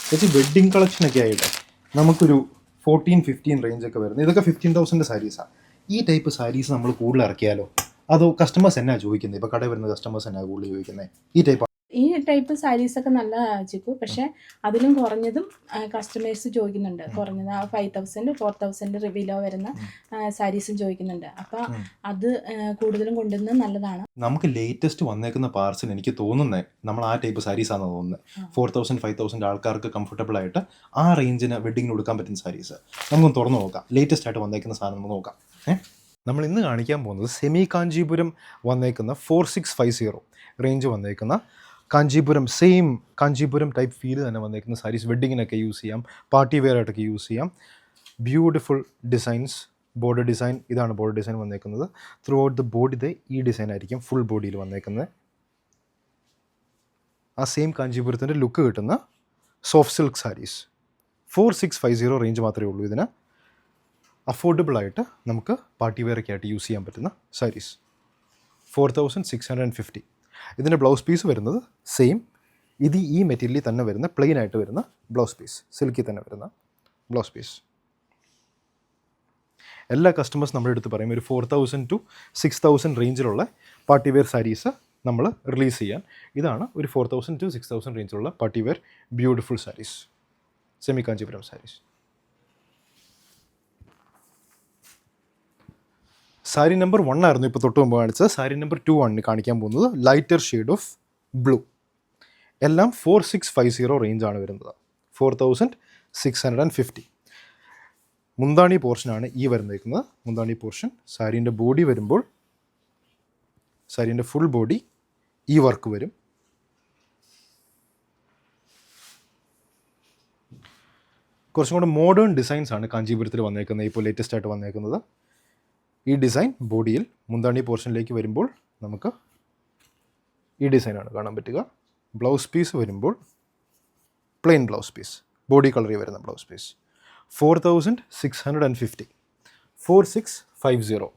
ചേച്ചി വെഡ്ഡിങ് കളക്ഷനൊക്കെ ആയിട്ട് നമുക്കൊരു 14-15 റേഞ്ചൊക്കെ വരുന്നത്, ഇതൊക്കെ 15,000 സാരീസാണ്. ഈ ടൈപ്പ് സാരീസ് നമ്മൾ കൂടുതൽ ഇറക്കിയാലോ, അതോ കസ്റ്റമേഴ്സ് എന്നാ ചോദിക്കുന്നത്? ഇപ്പോൾ കടയിൽ വരുന്ന കസ്റ്റമേഴ്സ് എന്നാ കൂടുതൽ ചോദിക്കുന്നത് ഈ ടൈപ്പ്? ഈ ടൈപ്പ് സാരീസൊക്കെ നല്ല ചിക്കു, പക്ഷേ അതിലും കുറഞ്ഞതും കസ്റ്റമേഴ്സ് ചോദിക്കുന്നുണ്ട്. കുറഞ്ഞത് 5,000 4,000 ബിലോ വരുന്ന സാരീസും ചോദിക്കുന്നുണ്ട്. അപ്പോൾ അത് കൂടുതലും കൊണ്ടുവരുന്നത് നല്ലതാണ്. നമുക്ക് ലേറ്റസ്റ്റ് വന്നേക്കുന്ന പാർസൽ എനിക്ക് തോന്നുന്നത് നമ്മൾ ആ ടൈപ്പ് സാരീസാണെന്ന് തോന്നുന്നത്. 4,000 5,000 ആൾക്കാർക്ക് കംഫർട്ടബിൾ ആയിട്ട് ആ റേഞ്ചിന് വെഡ്ഡിങ്ങിന് കൊടുക്കാൻ പറ്റുന്ന സാരീസ് നമുക്കൊന്ന് തുറന്നു നോക്കാം. ലേറ്റസ്റ്റ് ആയിട്ട് വന്നേക്കുന്ന സാധനം നമുക്ക് നോക്കാം. നമ്മൾ ഇന്ന് കാണിക്കാൻ പോകുന്നത് സെമി കാഞ്ചീപുരം വന്നേക്കുന്ന 4650 റേഞ്ച് വന്നേക്കുന്ന Kanchipuram, same Kanchipuram type feel തന്നെ വന്നേക്കുന്ന സാരീസ് വെഡ്ഡിങ്ങിനൊക്കെ യൂസ് ചെയ്യാം, പാർട്ടി വെയർ ആയിട്ടൊക്കെ യൂസ് ചെയ്യാം. ബ്യൂട്ടിഫുൾ ഡിസൈൻസ്, ബോർഡർ ഡിസൈൻ, ഇതാണ് ബോർഡർ ഡിസൈൻ വന്നേക്കുന്നത്. ത്രൂ ഔട്ട് ദ ബോഡി ഈ ഡിസൈൻ ആയിരിക്കും ഫുൾ ബോഡിയിൽ വന്നേക്കുന്നത്. ആ സെയിം കാഞ്ചീപുരത്തിൻ്റെ ലുക്ക് കിട്ടുന്ന സോഫ്റ്റ് സിൽക്ക് സാരീസ് 4650 റേഞ്ച് മാത്രമേ ഉള്ളൂ. ഇതിന് അഫോർഡബിൾ ആയിട്ട് നമുക്ക് പാർട്ടി വെയറൊക്കെ ആയിട്ട് യൂസ് ചെയ്യാൻ പറ്റുന്ന സാരീസ് 4650. ഇതിൻ്റെ ബ്ലൗസ് പീസ് വരുന്നത് സെയിം, ഇത് ഈ മെറ്റീരിയലിൽ തന്നെ വരുന്ന പ്ലെയിൻ ആയിട്ട് വരുന്ന ബ്ലൗസ് പീസ്, സിൽക്കിൽ തന്നെ വരുന്ന ബ്ലൗസ് പീസ്. എല്ലാ കസ്റ്റമേഴ്സ് നമ്മുടെ അടുത്ത് പറയും ഒരു 4,000 to 6,000 റേഞ്ചിലുള്ള പാർട്ടി വെയർ സാരീസ് നമ്മൾ റിലീസ് ചെയ്യാൻ. ഇതാണ് ഒരു 4,000 to 6,000 റേഞ്ചിലുള്ള party wear beautiful saris, semi Kanchipuram saris. Sari number 1 ആയിരുന്നു ഇപ്പോൾ തൊട്ട് മുമ്പ് കാണിച്ചത്. സാരി നമ്പർ 2 ആണ് കാണിക്കാൻ പോകുന്നത്. Lighter shade of blue. എല്ലാം 4650 റേഞ്ചാണ് വരുന്നത്, 4650. മുന്താണി പോർഷനാണ് ഈ വരുന്നേക്കുന്നത്. മുന്താണി പോർഷൻ സാരീൻ്റെ ബോഡി വരുമ്പോൾ, സാരീൻ്റെ ഫുൾ ബോഡി ഈ വർക്ക് വരും. കുറച്ചും കൂടെ മോഡേൺ ഡിസൈൻസ് ആണ് കാഞ്ചീപുരത്തിൽ വന്നേക്കുന്നത്, ഇപ്പോൾ ലേറ്റസ്റ്റ് ആയിട്ട് വന്നേക്കുന്നത്. ഈ ഡിസൈൻ ബോഡിയിൽ മുന്താണി പോർഷനിലേക്ക് വരുമ്പോൾ നമുക്ക് ഈ ഡിസൈനാണ് കാണാൻ പറ്റുക. ബ്ലൗസ് പീസ് വരുമ്പോൾ പ്ലെയിൻ ബ്ലൗസ് പീസ്, ബോഡി കളറിൽ വരുന്ന ബ്ലൗസ് പീസ് 4650. 4650.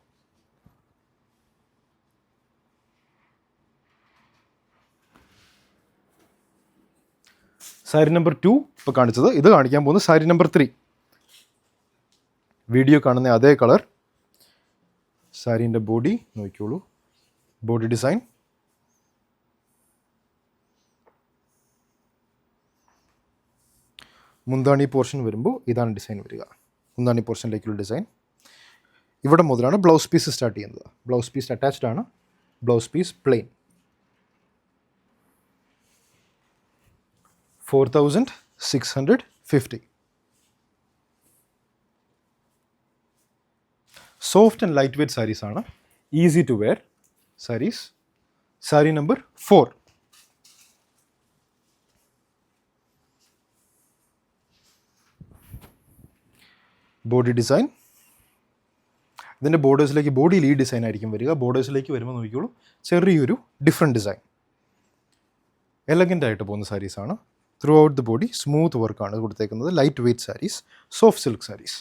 സാരി നമ്പർ 2 ഇപ്പോൾ കാണിച്ചത്. ഇത് കാണിക്കാൻ പോകുന്നത് സാരി നമ്പർ 3. വീഡിയോ കാണുന്ന അതേ കളർ. സാരീൻ്റെ ബോഡി നോക്കിയോളൂ, ബോഡി ഡിസൈൻ. മുന്താണി പോർഷൻ വരുമ്പോൾ ഇതാണ് ഡിസൈൻ വരിക, മുന്താണി പോർഷനിലേക്കുള്ള ഡിസൈൻ. ഇവിടെ മുതലാണ് ബ്ലൗസ് പീസ് സ്റ്റാർട്ട് ചെയ്യുന്നത്. ബ്ലൗസ് പീസ് അറ്റാച്ച്ഡ് ആണ്, blouse piece plain. 4650. Soft and light weight saris ആണ്, easy to wear saris. Sari number 4. Body design. ഇതിൻ്റെ ബോർഡേഴ്സിലേക്ക്, ബോഡിയിൽ ഈ ഡിസൈൻ ആയിരിക്കും വരിക. ബോർഡേഴ്സിലേക്ക് വരുമ്പോൾ നോക്കിയോളൂ, ചെറിയൊരു ഡിഫറെൻറ്റ് ഡിസൈൻ. എലഗൻ്റ് ആയിട്ട് പോകുന്ന സാരീസാണ്. Throughout the body smooth വർക്കാണ് കൊടുത്തേക്കുന്നത്. Light weight saris, soft silk saris.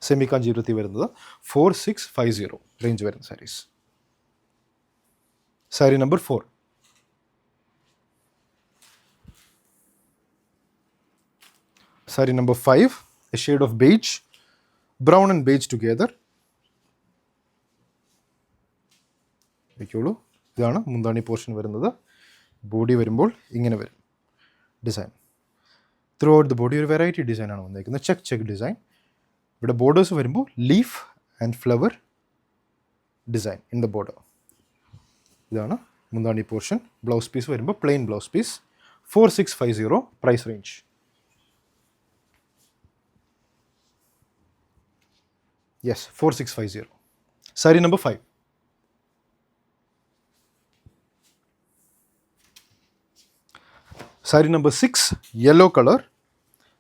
Semi കാഞ്ചീപുരത്തിൽ വരുന്നത് 4650 റേഞ്ച് വരുന്ന saris. Sari number 4. Sari number 5, a shade of beige, brown and beige together. വയ്ക്കോളൂ, ഇതാണ് മുന്താണി പോർഷൻ വരുന്നത്. ബോഡി വരുമ്പോൾ ഇങ്ങനെ വരും design. Throughout the body ഒരു വെറൈറ്റി ഡിസൈനാണ് വന്നേക്കുന്നത്, ചെക്ക് ഡിസൈൻ. ഇവിടെ ബോർഡേഴ്സ് വരുമ്പോൾ leaf and flower design in the border. ഇതാണ് മുന്താണി പോർഷൻ. ബ്ലൗസ് പീസ് വരുമ്പോൾ plain blouse piece. 4650 price range. Yes, 4650. Sari number 5. Sari number 6, yellow colour,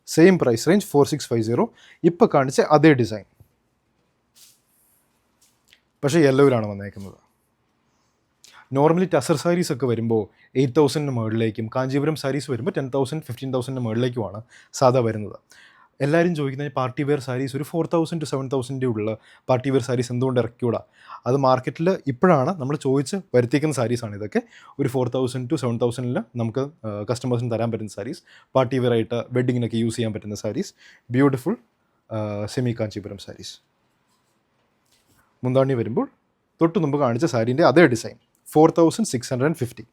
same price range 4650. ഇപ്പോൾ കാണിച്ച അതേ ഡിസൈൻ, പക്ഷേ യെല്ലോയിലാണ് വന്നേക്കുന്നത്. നോർമലി ടസർ സാരീസ് ഒക്കെ വരുമ്പോൾ 8,000 മുകളിലേക്കും, കാഞ്ചീപുരം സാരീസ് വരുമ്പോൾ 10,000 15,000 മുകളിലേക്കുമാണ് സാധാ വരുന്നത്. എല്ലാവരും ചോദിക്കുന്നത് പാർട്ടി വെയർ സാരീസ് ഒരു 4000 to 7000 ഉള്ള പാർട്ടി വെയർ സാരീസ് എന്തുകൊണ്ട് ഇറക്കിയൂടാ? അത് മാർക്കറ്റിൽ ഇപ്പോഴാണ് നമ്മൾ ചോദിച്ച് വരുത്തിക്കുന്ന സാരീസാണ് ഇതൊക്കെ. ഒരു 4000 to 7000 നമുക്ക് കസ്റ്റമേഴ്സിന് തരാൻ പറ്റുന്ന സാരീസ്, പാർട്ടി വെയർ ആയിട്ട് വെഡ്ഡിങ്ങിനൊക്കെ യൂസ് ചെയ്യാൻ പറ്റുന്ന സാരീസ്, ബ്യൂട്ടിഫുൾ സെമി കാഞ്ചീപുരം സാരീസ്. മുന്താണി വരുമ്പോൾ തൊട്ട് മുമ്പ് കാണിച്ച സാരീൻ്റെ അതേ design 4650.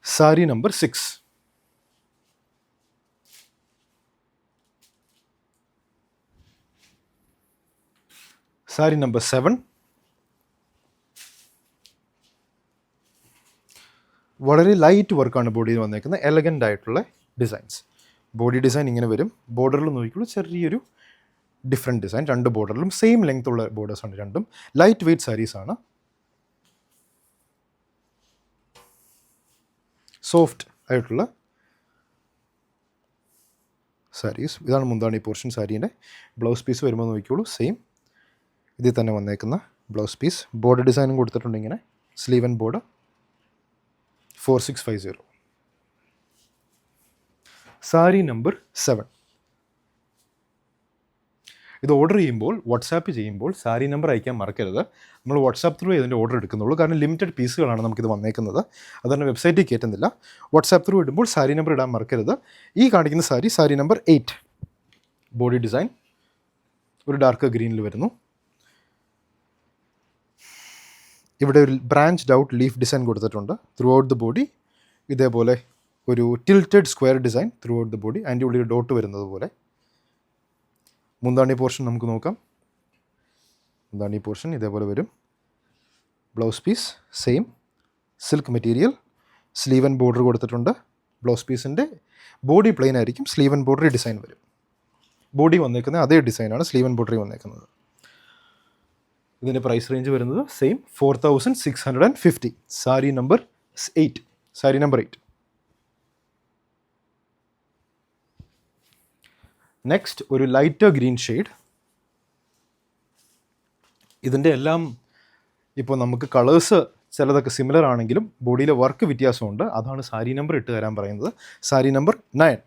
Sari number 6. Sari number 7. വളരെ ലൈറ്റ് വർക്കാണ് ബോഡിയിൽ വന്നേക്കുന്നത്, എലഗൻ്റ് ആയിട്ടുള്ള ഡിസൈൻസ്. ബോഡി ഡിസൈൻ ഇങ്ങനെ വരും. ബോർഡറിൽ നോക്കിയുള്ളൂ ചെറിയൊരു ഡിഫറെൻറ്റ് ഡിസൈൻ. രണ്ട് ബോർഡറിലും സെയിം ലെങ്ത് ഉള്ള ബോർഡേഴ്സാണ് രണ്ടും. ലൈറ്റ് വെയ്റ്റ് സാരീസാണ്, സോഫ്റ്റ് ആയിട്ടുള്ള സാരീസ്. ഇതാണ് മുന്താണി പോർഷൻ. സാരീൻ്റെ ബ്ലൗസ് പീസ് വരുമ്പോൾ നോക്കിയോളൂ, സെയിം ഇതിൽ തന്നെ വന്നേക്കുന്ന ബ്ലൗസ് പീസ്. ബോർഡർ ഡിസൈനും കൊടുത്തിട്ടുണ്ട് ഇങ്ങനെ, sleeve and border. 4650. Sari number 7. ഇത് ഓർഡർ ചെയ്യുമ്പോൾ, വാട്സാപ്പ് ചെയ്യുമ്പോൾ സാരി നമ്പർ അയക്കാൻ മറക്കരുത്. നമ്മൾ വാട്സാപ്പ് ത്രൂ ഇതിൻ്റെ ഓർഡർ എടുക്കുന്നുള്ളൂ, കാരണം ലിമിറ്റഡ് പീസുകളാണ് നമുക്കിത് വന്നേക്കുന്നത്. അതുകൊണ്ട് വെബ്സൈറ്റിൽ കയറ്റുന്നില്ല. വാട്സാപ്പ് ത്രൂ ഇടുമ്പോൾ സാരി നമ്പർ ഇടാൻ മറക്കരുത്. ഈ കാണിക്കുന്ന സാരി നമ്പർ 8. ബോഡി ഡിസൈൻ ഒരു ഡാർക്ക് ഗ്രീനിൽ വരുന്നു. ഇവിടെ ഒരു ബ്രാഞ്ച്ഡ് ഔട്ട് ലീഫ് ഡിസൈൻ കൊടുത്തിട്ടുണ്ട് ത്രൂ ഔട്ട് ദ ബോഡി. ഇതേപോലെ ഒരു tilted square design throughout the body, അതിൻ്റെ ഉള്ളിൽ ഡോട്ട് വരുന്നത് പോലെ. മുന്താണി പോർഷൻ നമുക്ക് നോക്കാം. മുന്താണി പോർഷൻ ഇതേപോലെ വരും. Blouse piece same silk material, sleeve and border കൊടുത്തിട്ടുണ്ട്. ബ്ലൗസ് പീസിൻ്റെ ബോഡി പ്ലെയിൻ ആയിരിക്കും, സ്ലീവ് ആൻഡ് ബോർഡറി ഡിസൈൻ വരും. ബോഡി വന്നേക്കുന്നത് അതേ ഡിസൈനാണ്, സ്ലീവ് ആൻഡ് ബോർഡറി വന്നേക്കുന്നത്. ഇതിൻ്റെ പ്രൈസ് റേഞ്ച് വരുന്നത് same 4650. Sari number 8. Sari number 8. Next ഒരു ലൈറ്റർ ഗ്രീൻ ഷെയ്ഡ്. ഇതിൻ്റെ എല്ലാം ഇപ്പോൾ നമുക്ക് കളേഴ്സ് ചിലതൊക്കെ സിമിലർ ആണെങ്കിലും ബോഡിയിലെ വർക്ക് വ്യത്യാസമുണ്ട്. അതാണ് സാരി നമ്പർ ഇട്ട് തരാൻ പറയുന്നത്. സാരി നമ്പർ 9.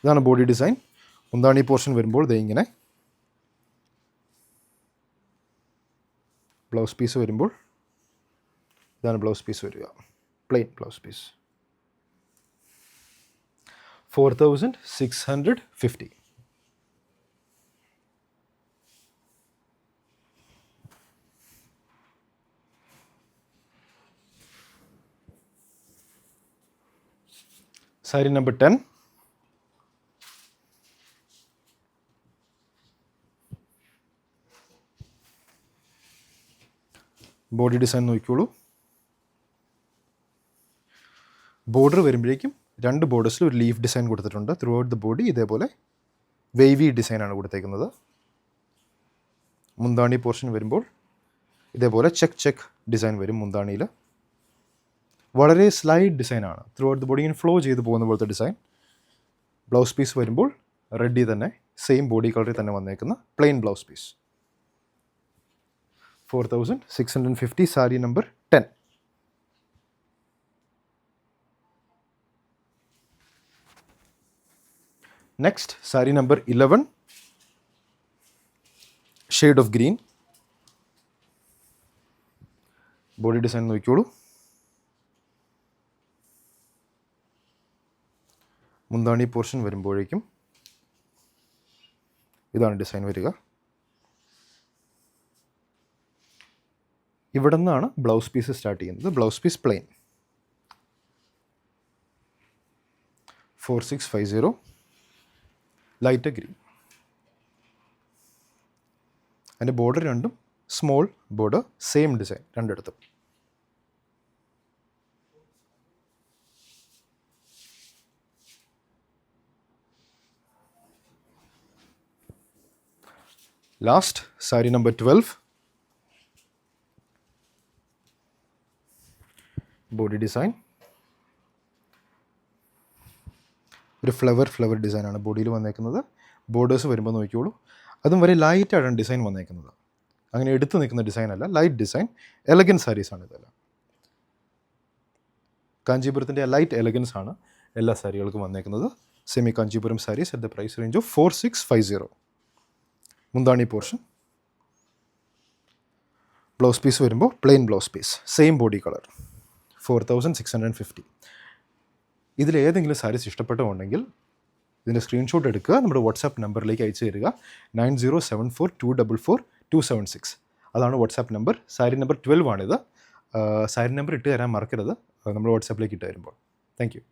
ഇതാണ് ബോഡി ഡിസൈൻ. മുന്താണി പോർഷൻ വരുമ്പോൾ ദേ ഇങ്ങനെ. ബ്ലൗസ് പീസ് വരുമ്പോൾ ഇതാണ് ബ്ലൗസ് പീസ് വരിക, plain blouse piece. 4650. Sari number 10. Body design നോക്കിക്കോളൂ. ബോർഡർ വരുമ്പോഴേക്കും രണ്ട് ബോർഡേഴ്സിൽ ഒരു ലീഫ് ഡിസൈൻ കൊടുത്തിട്ടുണ്ട് ത്രൂ ഔട്ട് ദ ബോഡി. ഇതേപോലെ വേവി ഡിസൈനാണ് കൊടുത്തേക്കുന്നത്. മുന്താണി പോർഷൻ വരുമ്പോൾ ഇതേപോലെ ചെക്ക് ഡിസൈൻ വരും മുന്താണിയിൽ. വളരെ സ്ലൈഡ് ഡിസൈനാണ്, ത്രൂ ഔട്ട് ദ ബോഡി ഇങ്ങനെ ഫ്ലോ ചെയ്ത് പോകുന്ന പോലത്തെ ഡിസൈൻ. ബ്ലൗസ് പീസ് വരുമ്പോൾ റെഡി തന്നെ, സെയിം ബോഡി കളറിൽ തന്നെ വന്നേക്കുന്ന plain blouse piece. 4650. Sari number 10. Next sari number 11. Shade of green. Body design നോക്കിയോളൂ. മുന്താണി പോർഷൻ വരുമ്പോഴേക്കും ഇതാണ് ഡിസൈൻ വരിക. ഇവിടെ നിന്നാണ് ബ്ലൗസ് പീസ് സ്റ്റാർട്ട് ചെയ്യുന്നത്. Blouse piece plain. 4650. Light green. അതിൻ്റെ ബോർഡർ രണ്ടും സ്മോൾ ബോർഡർ, സെയിം ഡിസൈൻ രണ്ടിടത്തും. Last sari number 12. Body design ഒരു ഫ്ലവർ ഡിസൈനാണ് ബോഡിയിൽ വന്നേക്കുന്നത്. ബോർഡേഴ്സ് വരുമ്പോൾ നോക്കിയോളൂ, അതും വരെ ലൈറ്റായിട്ടാണ് ഡിസൈൻ വന്നേക്കുന്നത്. അങ്ങനെ എടുത്ത് നിൽക്കുന്ന ഡിസൈൻ അല്ല, ലൈറ്റ് ഡിസൈൻ. എലഗൻറ്റ് സാരീസാണ് ഇതെല്ലാം. കാഞ്ചീപുരത്തിൻ്റെ ലൈറ്റ് എലഗൻസ് ആണ് എല്ലാ സാരികൾക്കും വന്നേക്കുന്നത്. Semi Kanchipuram saris at the price range of 4650. മുന്താണി പോർഷൻ. ബ്ലൗസ് പീസ് വരുമ്പോൾ plain blouse piece, same body colour, 4650. ഇതിലേതെങ്കിലും സാരീസ് ഇഷ്ടപ്പെട്ടുണ്ടെങ്കിൽ ഇതിൻ്റെ സ്ക്രീൻഷോട്ട് എടുക്കുക, നമ്മുടെ വാട്സാപ്പ് നമ്പറിലേക്ക് അയച്ചു തരിക. 9074244276 അതാണ് വാട്സാപ്പ് നമ്പർ. സാരി നമ്പർ 12 ആണിത്. സാരി നമ്പർ ഇട്ട് തരാൻ മറക്കരുത്, നമ്മൾ വാട്സാപ്പിലേക്ക് ഇട്ട് തരുമ്പോൾ. Thank you.